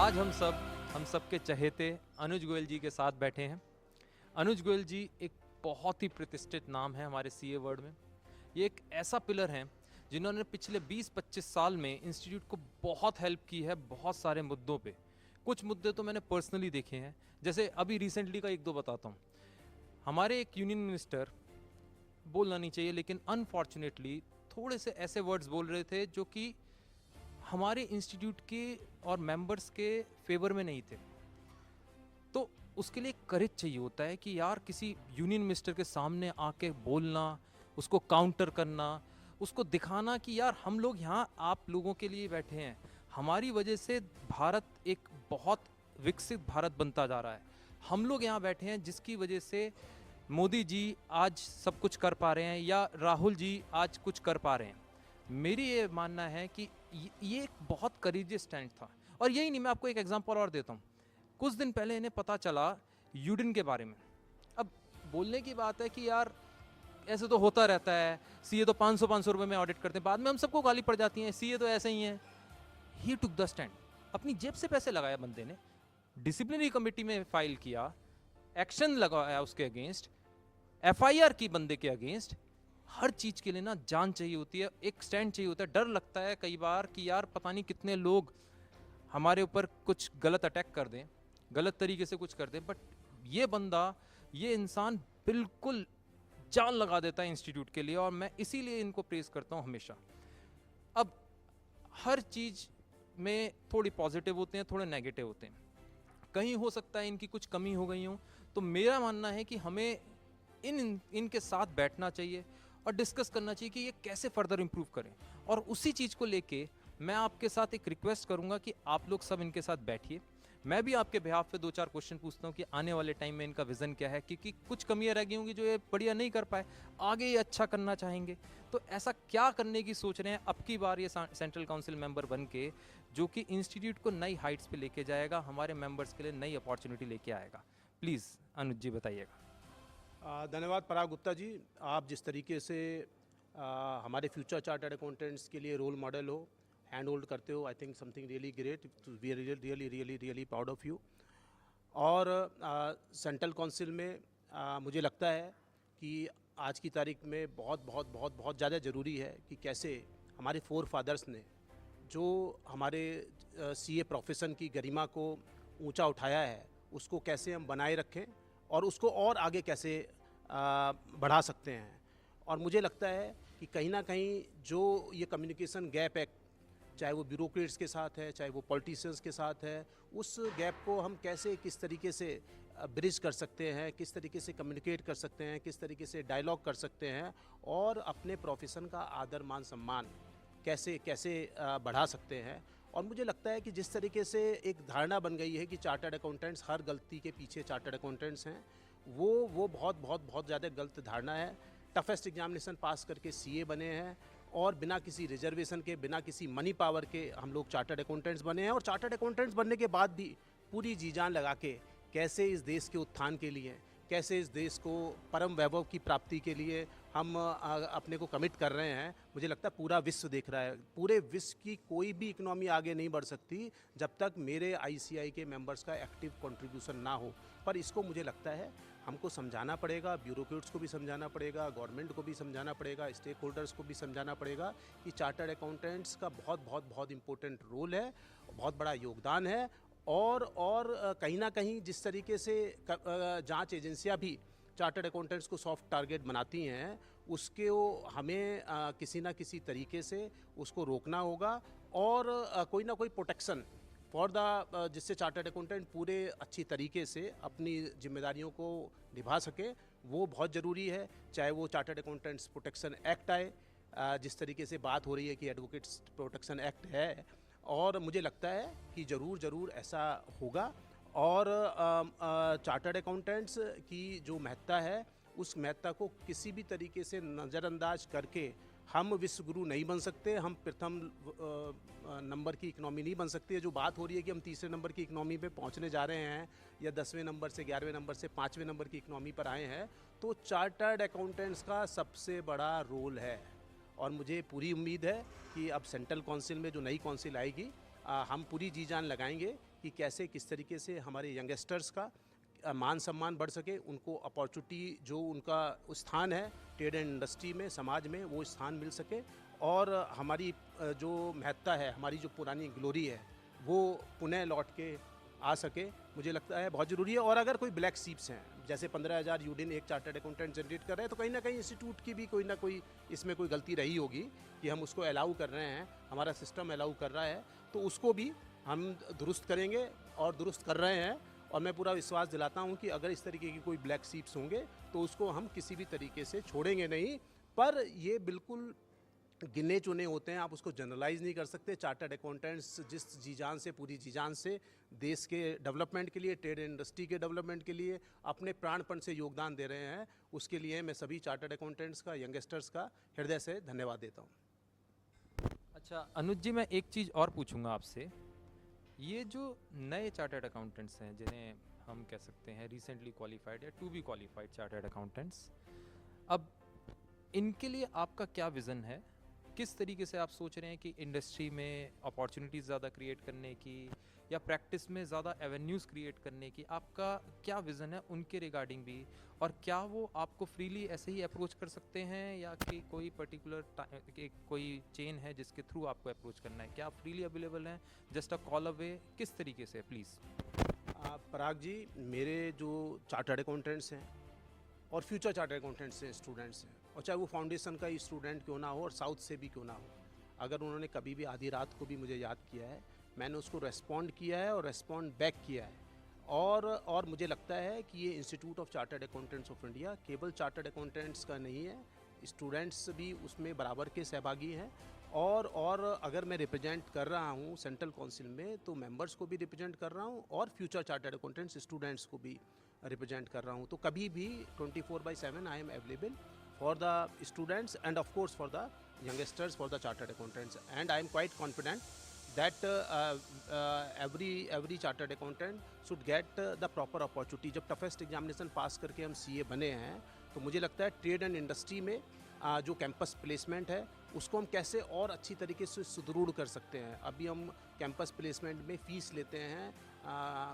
आज हम सब के चहेते अनुज गोयल जी के साथ बैठे हैं। अनुज गोयल जी एक बहुत ही प्रतिष्ठित नाम है हमारे सीए वर्ल्ड में। ये एक ऐसा पिलर हैं जिन्होंने पिछले 20-25 साल में इंस्टीट्यूट को बहुत हेल्प की है बहुत सारे मुद्दों पे। कुछ मुद्दे तो मैंने पर्सनली देखे हैं, जैसे अभी रिसेंटली का एक दो बताता हूँ। हमारे एक यूनियन मिनिस्टर, बोलना नहीं चाहिए लेकिन अनफॉर्चुनेटली थोड़े से ऐसे वर्ड्स बोल रहे थे जो कि हमारे इंस्टीट्यूट के और मेंबर्स के फेवर में नहीं थे। तो उसके लिए करेज चाहिए होता है कि यार किसी यूनियन मिनिस्टर के सामने आके बोलना, उसको काउंटर करना, उसको दिखाना कि यार हम लोग यहाँ आप लोगों के लिए बैठे हैं, हमारी वजह से भारत एक बहुत विकसित भारत बनता जा रहा है। हम लोग यहाँ बैठे हैं जिसकी वजह से मोदी जी आज सब कुछ कर पा रहे हैं या राहुल जी आज कुछ कर पा रहे हैं। मेरी ये मानना है कि ये एक बहुत करेजियस स्टैंड था। और यही नहीं, मैं आपको एक एग्जांपल और देता हूँ। कुछ दिन पहले इन्हें पता चला यूडिन के बारे में। अब बोलने की बात है कि यार ऐसे तो होता रहता है, सीए तो 500 रुपए में ऑडिट करते हैं, बाद में हम सबको गाली पड़ जाती है, सीए तो ऐसे ही है। ही टुक द स्टैंड, अपनी जेब से पैसे लगाया बंदे ने, डिसिप्लिनरी कमेटी में फाइल किया, एक्शन लगाया उसके अगेंस्ट, एफआईआर की बंदे के अगेंस्ट। हर चीज के लिए ना जान चाहिए होती है, एक स्टैंड चाहिए होता है। डर लगता है कई बार कि यार पता नहीं कितने लोग हमारे ऊपर कुछ गलत अटैक कर दें, गलत तरीके से कुछ कर दें, बट ये बंदा, ये इंसान बिल्कुल जान लगा देता है इंस्टीट्यूट के लिए, और मैं इसीलिए इनको प्रेज करता हूँ हमेशा। अब हर चीज में थोड़ी पॉजिटिव होते हैं, थोड़े नेगेटिव होते हैं। कहीं हो सकता है इनकी कुछ कमी हो गई हो, तो मेरा मानना है कि हमें इनके साथ बैठना चाहिए और डिस्कस करना चाहिए कि ये कैसे फर्दर इंप्रूव करें। और उसी चीज़ को लेके मैं आपके साथ एक रिक्वेस्ट करूंगा कि आप लोग सब इनके साथ बैठिए। मैं भी आपके बिहाफ पे 2-4 क्वेश्चन पूछता हूँ कि आने वाले टाइम में इनका विजन क्या है, क्योंकि कुछ कमियां रह गई होंगी जो ये बढ़िया नहीं कर पाए, आगे ये अच्छा करना चाहेंगे। तो ऐसा क्या करने की सोच रहे हैं अब की बार ये सेंट्रल काउंसिल मेंबर बन के, जो कि इंस्टीट्यूट को नई हाइट्स पे लेके जाएगा, हमारे मेंबर्स के लिए नई अपॉर्चुनिटी लेके आएगा। प्लीज़ अनुज जी बताइएगा। धन्यवाद पराग गुप्ता जी। आप जिस तरीके से हमारे फ्यूचर चार्टर्ड अकाउंटेंट्स के लिए रोल मॉडल हो, हैंड होल्ड करते हो, I think something really great, we are really really really proud of you. और सेंट्रल काउंसिल में मुझे लगता है कि आज की तारीख में बहुत बहुत बहुत बहुत ज़्यादा ज़रूरी है कि कैसे हमारे फोर फादर्स ने जो हमारे सीए प्रोफेशन की गरिमा को ऊंचा उठाया है, उसको कैसे हम बनाए रखें और उसको और आगे कैसे बढ़ा सकते हैं। और मुझे लगता है कि कहीं ना कहीं जो ये कम्युनिकेशन गैप है, चाहे वो ब्यूरोक्रेट्स के साथ है, चाहे वो पॉलिटिशियंस के साथ है, उस गैप को हम कैसे किस तरीके से ब्रिज कर सकते हैं, किस तरीके से कम्युनिकेट कर सकते हैं, किस तरीके से डायलॉग कर सकते हैं, और अपने प्रोफेशन का आदर मान सम्मान कैसे कैसे बढ़ा सकते हैं। और मुझे लगता है कि जिस तरीके से एक धारणा बन गई है कि चार्टर्ड अकाउंटेंट्स हर गलती के पीछे चार्टर्ड अकाउंटेंट्स हैं, वो बहुत बहुत बहुत ज़्यादा गलत धारणा है। टफेस्ट एग्जामिनेशन पास करके सीए बने हैं और बिना किसी रिजर्वेशन के, बिना किसी मनी पावर के हम लोग चार्टर्ड अकाउंटेंट्स बने हैं। और चार्टर्ड अकाउंटेंट्स बनने के बाद भी पूरी जी जान लगा के कैसे इस देश के उत्थान के लिए, कैसे इस देश को परम वैभव की प्राप्ति के लिए हम अपने को कमिट कर रहे हैं। मुझे लगता है पूरा विश्व देख रहा है। पूरे विश्व की कोई भी इकोनॉमी आगे नहीं बढ़ सकती जब तक मेरे आईसीआई के मेंबर्स का एक्टिव कंट्रीब्यूशन ना हो। पर इसको मुझे लगता है हमको समझाना पड़ेगा, ब्यूरोक्रेट्स को भी समझाना पड़ेगा, गवर्नमेंट को भी समझाना पड़ेगा, स्टेक होल्डर्स को भी समझाना पड़ेगा कि चार्टर्ड अकाउंटेंट्स का बहुत बहुत बहुत इंपॉर्टेंट रोल है, बहुत बड़ा योगदान है। और कहीं ना कहीं जिस तरीके से जांच एजेंसियां भी चार्टर्ड अकाउंटेंट्स को सॉफ्ट टारगेट बनाती हैं, उसके हमें किसी ना किसी तरीके से उसको रोकना होगा और कोई ना कोई प्रोटेक्शन फॉर द जिससे चार्टर्ड अकाउंटेंट पूरे अच्छी तरीके से अपनी जिम्मेदारियों को निभा सके, वो बहुत ज़रूरी है। चाहे वो चार्टर्ड अकाउंटेंट्स प्रोटेक्शन एक्ट आए, जिस तरीके से बात हो रही है कि एडवोकेट्स प्रोटेक्शन एक्ट है, और मुझे लगता है कि ज़रूर ऐसा होगा। और चार्टर्ड अकाउंटेंट्स की जो महत्ता है, उस महत्ता को किसी भी तरीके से नज़रअंदाज करके हम विश्व गुरु नहीं बन सकते, हम प्रथम नंबर की इकनॉमी नहीं बन सकती है। जो बात हो रही है कि हम तीसरे नंबर की इकनॉमी पे पहुंचने जा रहे हैं या 10वें नंबर से 11वें नंबर से 5वें नंबर की इकनॉमी पर आए हैं, तो चार्टर्ड अकाउंटेंट्स का सबसे बड़ा रोल है। और मुझे पूरी उम्मीद है कि अब सेंट्रल काउंसिल में जो नई काउंसिल आएगी, हम पूरी जी जान लगाएंगे कि कैसे किस तरीके से हमारे यंगस्टर्स का मान सम्मान बढ़ सके, उनको अपॉर्चुनिटी जो उनका स्थान है ट्रेड एंड इंडस्ट्री में, समाज में, वो स्थान मिल सके और हमारी जो महत्ता है, हमारी जो पुरानी ग्लोरी है, वो पुनः लौट के आ सके, मुझे लगता है बहुत ज़रूरी है। और अगर कोई ब्लैक सीप्स हैं, जैसे 15,000 यूडिन एक चार्टर्ड अकाउंटेंट जनरेट कर रहे हैं, तो कहीं ना कहीं इंस्टीट्यूट की भी कोई ना कोई इसमें कोई गलती रही होगी कि हम उसको अलाउ कर रहे हैं, हमारा सिस्टम अलाउ कर रहा है, तो उसको भी हम दुरुस्त करेंगे और दुरुस्त कर रहे हैं। और मैं पूरा विश्वास दिलाता हूं कि अगर इस तरीके की कोई ब्लैक सीप्स होंगे तो उसको हम किसी भी तरीके से छोड़ेंगे नहीं। पर ये बिल्कुल गिने चुने होते हैं, आप उसको जनरलाइज नहीं कर सकते। चार्टर्ड अकाउंटेंट्स जिस जी जान से, पूरी जी जान से देश के डेवलपमेंट के लिए, ट्रेड इंडस्ट्री के डेवलपमेंट के लिए अपने प्राणपण से योगदान दे रहे हैं, उसके लिए मैं सभी चार्टर्ड अकाउंटेंट्स का, यंगस्टर्स का हृदय से धन्यवाद देता हूँ। अच्छा अनुज जी, मैं एक चीज़ और पूछूंगा आपसे। ये जो नए चार्टर्ड अकाउंटेंट्स हैं, जिन्हें हम कह सकते हैं रिसेंटली क्वालिफाइड या to be qualified chartered accountants, अब इनके लिए आपका क्या विज़न है? किस तरीके से आप सोच रहे हैं कि इंडस्ट्री में अपॉर्चुनिटीज़ ज़्यादा क्रिएट करने की या प्रैक्टिस में ज़्यादा एवेन्यूज़ क्रिएट करने की आपका क्या विज़न है उनके रिगार्डिंग भी? और क्या वो आपको फ्रीली ऐसे ही अप्रोच कर सकते हैं या कि कोई पर्टिकुलर कोई चेन है जिसके थ्रू आपको अप्रोच करना है? क्या आप फ्रीली अवेलेबल हैं, जस्ट अ कॉल अवे? किस तरीके से प्लीज़? पराग जी, मेरे जो चार्टर्ड अकाउंटेंट्स हैं और फ्यूचर चार्टर्ड अकाउंटेंट्स हैं, स्टूडेंट्स हैं, और चाहे वो फाउंडेशन का ही स्टूडेंट क्यों ना हो और साउथ से भी क्यों ना हो, अगर उन्होंने कभी भी आधी रात को भी मुझे याद किया है, मैंने उसको रेस्पॉन्ड किया है और रेस्पॉन्ड बैक किया है। और मुझे लगता है कि ये institute of chartered accountants of India केवल चार्टर्ड अकाउंटेंट्स का नहीं है, स्टूडेंट्स भी उसमें बराबर के सहभागी हैं। और अगर मैं रिप्रेजेंट कर रहा हूँ सेंट्रल काउंसिल में, तो मेंबर्स को भी रिप्रेजेंट कर रहा हूँ और फ्यूचर चार्टर्ड अकाउंटेंट्स स्टूडेंट्स को भी रिप्रेजेंट कर रहा हूँ। तो कभी भी 24/7 I am available for the students and of course for the youngsters, for the chartered accountants, and I am quite confident that every chartered accountant should get the proper opportunity. जब toughest examination पास करके हम CA बने हैं, तो मुझे लगता है trade and industry में जो कैंपस प्लेसमेंट है उसको हम कैसे और अच्छी तरीके से सुदृढ़ कर सकते हैं। अभी हम कैंपस प्लेसमेंट में फ़ीस लेते हैं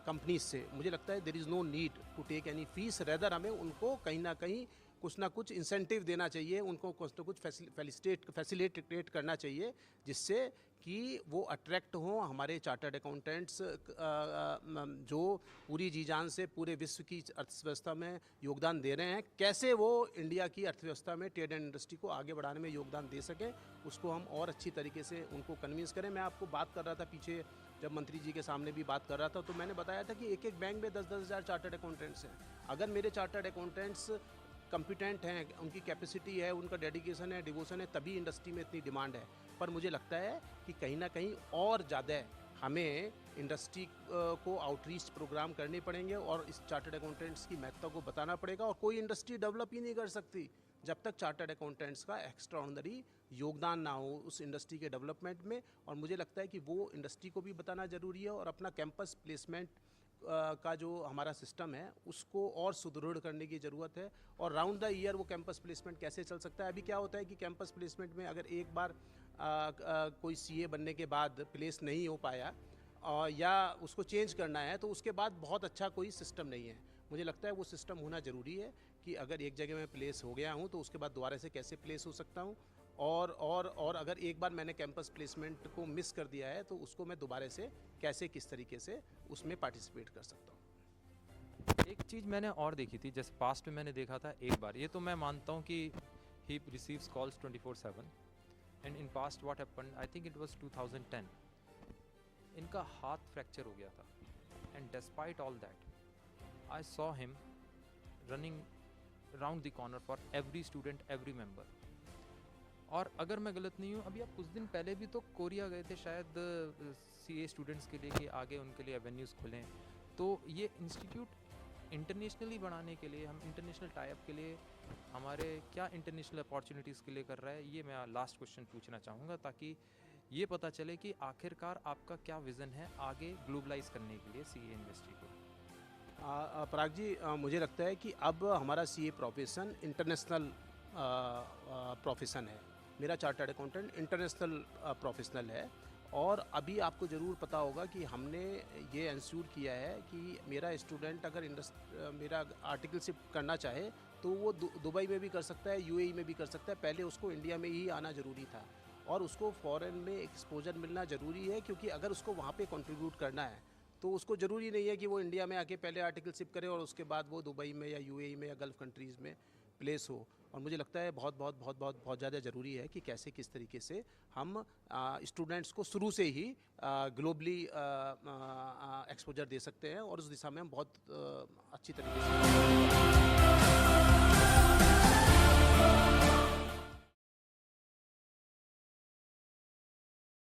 कंपनीज से, मुझे लगता है there is no need to take any fees, rather हमें उनको कहीं ना कहीं कुछ ना कुछ इंसेंटिव देना चाहिए, उनको कुछ ना कुछ फैसिलिटेट करना चाहिए, जिससे कि वो अट्रैक्ट हों। हमारे चार्टर्ड अकाउंटेंट्स जो पूरी जी जान से पूरे विश्व की अर्थव्यवस्था में योगदान दे रहे हैं, कैसे वो इंडिया की अर्थव्यवस्था में ट्रेड एंड इंडस्ट्री को आगे बढ़ाने में योगदान दे सकें, उसको हम और अच्छी तरीके से उनको कन्विंस करें। मैं आपको बात कर रहा था पीछे, जब मंत्री जी के सामने भी बात कर रहा था, तो मैंने बताया था कि एक एक बैंक में 10-10 हज़ार चार्टर्ड अकाउंटेंट्स हैं। अगर मेरे चार्टर्ड अकाउंटेंट्स कॉम्पिटेंट हैं, उनकी कैपेसिटी है, उनका डेडिकेशन है, डिवोशन है, तभी इंडस्ट्री में इतनी डिमांड है। पर मुझे लगता है कि कहीं ना कहीं और ज़्यादा हमें इंडस्ट्री को आउटरीच प्रोग्राम करने पड़ेंगे और इस चार्टर्ड अकाउंटेंट्स की महत्ता को बताना पड़ेगा। और कोई इंडस्ट्री डेवलप ही नहीं कर सकती जब तक चार्टर्ड अकाउंटेंट्स का एक्स्ट्राऑर्डिनरी योगदान ना हो उस इंडस्ट्री के डेवलपमेंट में। और मुझे लगता है कि वो इंडस्ट्री को भी बताना ज़रूरी है और अपना कैंपस प्लेसमेंट का जो हमारा सिस्टम है उसको और सुदृढ़ करने की ज़रूरत है। और राउंड द ईयर वो कैंपस प्लेसमेंट कैसे चल सकता है? अभी क्या होता है कि कैंपस प्लेसमेंट में अगर एक बार कोई CA बनने के बाद प्लेस नहीं हो पाया या उसको चेंज करना है, तो उसके बाद बहुत अच्छा कोई सिस्टम नहीं है। मुझे लगता है वो सिस्टम होना ज़रूरी है कि अगर एक जगह में प्लेस हो गया हूँ तो उसके बाद दोबारा से कैसे प्लेस हो सकता हूँ, और अगर एक बार मैंने कैंपस प्लेसमेंट को मिस कर दिया है तो उसको मैं दोबारा से कैसे, किस तरीके से उसमें पार्टिसिपेट कर सकता हूँ। एक चीज़ मैंने और देखी थी, जैसे पास्ट में मैंने देखा था एक बार, ये तो मैं मानता हूँ कि he receives calls 24/7 and in past what happened, I think it was 2010, इनका हाथ फ्रैक्चर हो गया था and despite all that I saw him running round the corner for every student, every member. और अगर मैं गलत नहीं हूँ, अभी आप कुछ दिन पहले भी तो कोरिया गए थे शायद CA स्टूडेंट्स के लिए कि आगे उनके लिए एवेन्यूज़ खुलें। तो ये इंस्टीट्यूट इंटरनेशनली बढ़ाने के लिए, हम इंटरनेशनल टाइप के लिए हमारे क्या इंटरनेशनल अपॉर्चुनिटीज़ के लिए कर रहा है, ये मैं लास्ट क्वेश्चन पूछना चाहूँगा ताकि ये पता चले कि आखिरकार आपका क्या विज़न है आगे ग्लोबलाइज करने के लिए CA इंडस्ट्री को। पराग जी, मुझे लगता है कि अब हमारा CA प्रोफेशन इंटरनेशनल प्रोफेशन है। मेरा चार्टर्ड अकाउंटेंट इंटरनेशनल प्रोफेशनल है और अभी आपको ज़रूर पता होगा कि हमने ये इंश्योर किया है कि मेरा स्टूडेंट अगर मेरा आर्टिकलशिप करना चाहे तो वो दुबई में भी कर सकता है, यूएई में भी कर सकता है। पहले उसको इंडिया में ही आना ज़रूरी था और उसको फॉरेन में एक्सपोजर मिलना ज़रूरी है, क्योंकि अगर उसको वहाँ पे कंट्रीब्यूट करना है तो उसको ज़रूरी नहीं है कि वो इंडिया में आके पहले आर्टिकलशिप करे और उसके बाद वो दुबई में या यूएई में या गल्फ़ कंट्रीज़ में प्लेस हो। और मुझे लगता है बहुत ज़्यादा ज़रूरी है कि कैसे किस तरीके से हम स्टूडेंट्स को शुरू से ही ग्लोबली एक्सपोजर दे सकते हैं, और उस दिशा में हम बहुत अच्छी तरीके से